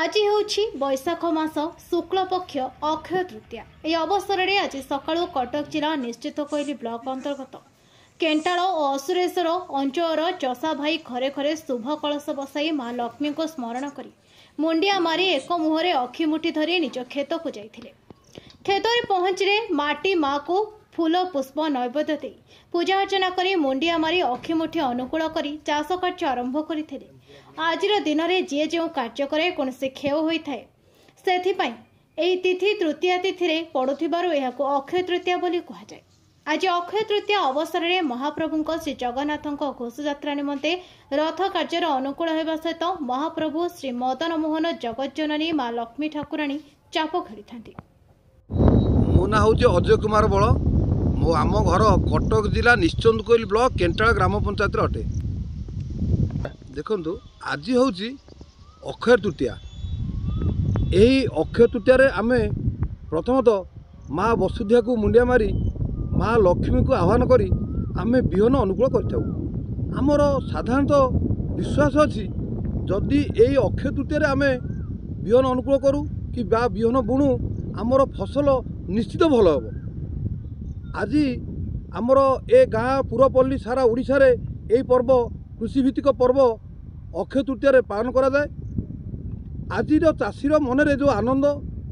आज होछि बैशाख मास शुक्ल पक्ष अक्षय तृतीया। यह अवसर में आज सकाळु कटक जिला निश्चित कोइली ब्लॉक अंतर्गत केन्टाल और असुरेश्वर अंचल चषा भाई घरे घरे शुभ कलश बसाई माँ लक्ष्मी को स्मरण करी मुंडिया मारी एक मुहरे अखिमुठी धरी निज खेत को जाइथिले। खेत में पहुंचले माटी माँ को फूल पुष्प नैवेद्य दे पूजा अर्चना करी मुंडिया मारी अखिमुठी अनुकूल करी चाष कार्य आरंभ करथिले। आज दिन में जी जो कार्य करे कौन से क्षय होता है से तिथि तृतीया तिथि पड़ुथिबारु एहाको अक्षय तृतीया बोली कहुए। आज अक्षय तृतीया अवसर में महाप्रभु श्री जगन्नाथ घोषयात्रा निमंते रथ कार्यर अनुकूल होगा सहित महाप्रभु श्री मदन मोहन जगज्जननी माँ लक्ष्मी ठाकुराणी चाप खेली था। मो ना हूँ अजय कुमार बल। मो आम घर कटक जिला निश्चित कोइली ब्लॉक केन्टाल ग्राम पंचायत अटे। देखु आज हूँ अक्षय तृतीया। यही अक्षय तृतीया आम प्रथमतः माँ वसुधा को मुंडिया मारी माँ लक्ष्मी को आह्वान करी आमे बिहन अनुकूल करमर साधारणतः विश्वास अच्छी जदि यही अक्षय तृतीया आम बिहन अनुकूल करूँ कि बिहन बुणु आमर फसल निश्चित भल हम। आज आमर ए गाँ पुरपल्ली सारा ओडिशा रे यही पर्व कृषिभित्तिक पर्व अक्षय तृतीया पालन करा जाए। आज चाषीर मनरे जो आनंद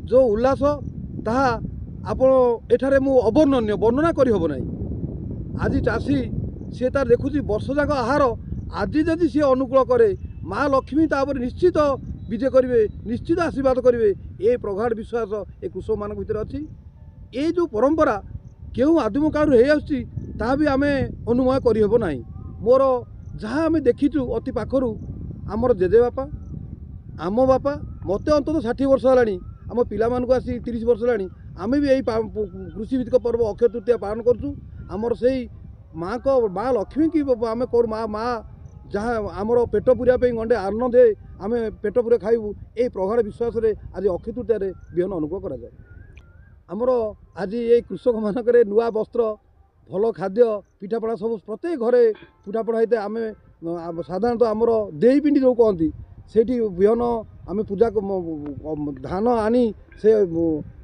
जो उल्लास ताहा आपण एठारे मु अवर्णनीय वर्णना करी हबो नाही। आज चाषी सी तार देखुची वर्ष जाक आहार आज जदि सी अनुकूल करे माँ लक्ष्मी तापर निश्चित विजय करेंगे निश्चित आशीर्वाद करेंगे। ये प्रगाढ़ विश्वास ए कृषक मान भीतर अच्छी। ये जो परंपरा क्यों आदिम काल ता भी आम अनुमय करहब ना। मोर जहाँ आम देखीचु अति पाखरु आमर जेजे बापा आम बापा मत अंतत 60 वर्ष है आम पिला मानक आसी 30 वर्ष है आम भी यही कृषिभित्तिक पर्व अक्षय तृतीया पालन करूँ। आमर से माँ को माँ लक्ष्मी की आम कर माँ जहाँ आमर पेट पूरा गंडे अन्न दे आम पेट पूरा खाइबू ये प्रगाढ़ विश्वास आज अक्षय तृतीया बिहन अनुकूल करा जाए। आमर आज ये कृषक मानक नुआ वस्त्र भल खाद्य पिठापड़ा सब प्रत्येक घरे पिठापड़ा होता है। आम साधारणतः आमर देई पिंडी जो कहती से बिहन आम पूजा धान आनी से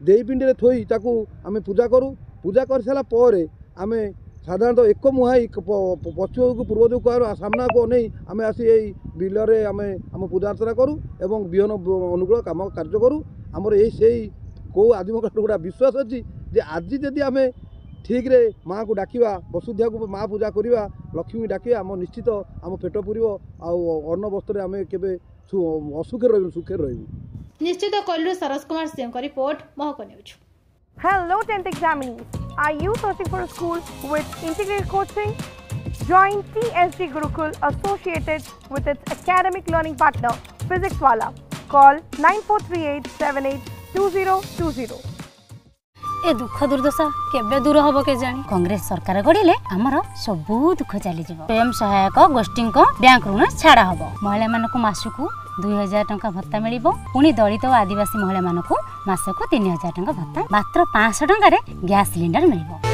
देई पिंडी थोई ताकू आम पूजा करूँ। पूजा कर सारा पर आम साधारणतः एक मुहाई पश्चिम को पूर्व जो कह सामना को नहीं आम आसी बिलरे आम पूजा अर्चना करूँ एवं बिहन अनुकूल काम कार्य करूँ। आमर यही कौ आदिम काल गोटा विश्वास अच्छी जे आज जदि आम ठीक रे माँ को डाकिवा वसुधा को माँ पूजा करवा लक्ष्मी डाकिया आम निश्चित आम पेट पूर अन्न वस्त्र आम केबे असुखे रही सुखे रही। निश्चित कहलु सरस कुमार सिंह का report Mahak news. Hello 10th examinees, are you searching for a school with integrated coaching? Join TSG Gurukul associated with its academic learning partner Physics Wala. Call 9438782020. ए दुख दुर्दशा केबे दूर हबो के जानी। कांग्रेस सरकार गड़िले आमर सबू दुख चली जिवो। स्वयं सहायक गोष्ठी बैंक ऋण छाड़ा हबो। महिला मानकु मासकु 2000 टंका भत्ता मिलिबो। पुणी दलित और आदिवासी महिला मानकु मासकु 3000 टंका भत्ता। मात्र 500 टंका रे गैस सिलेंडर मिलिबो।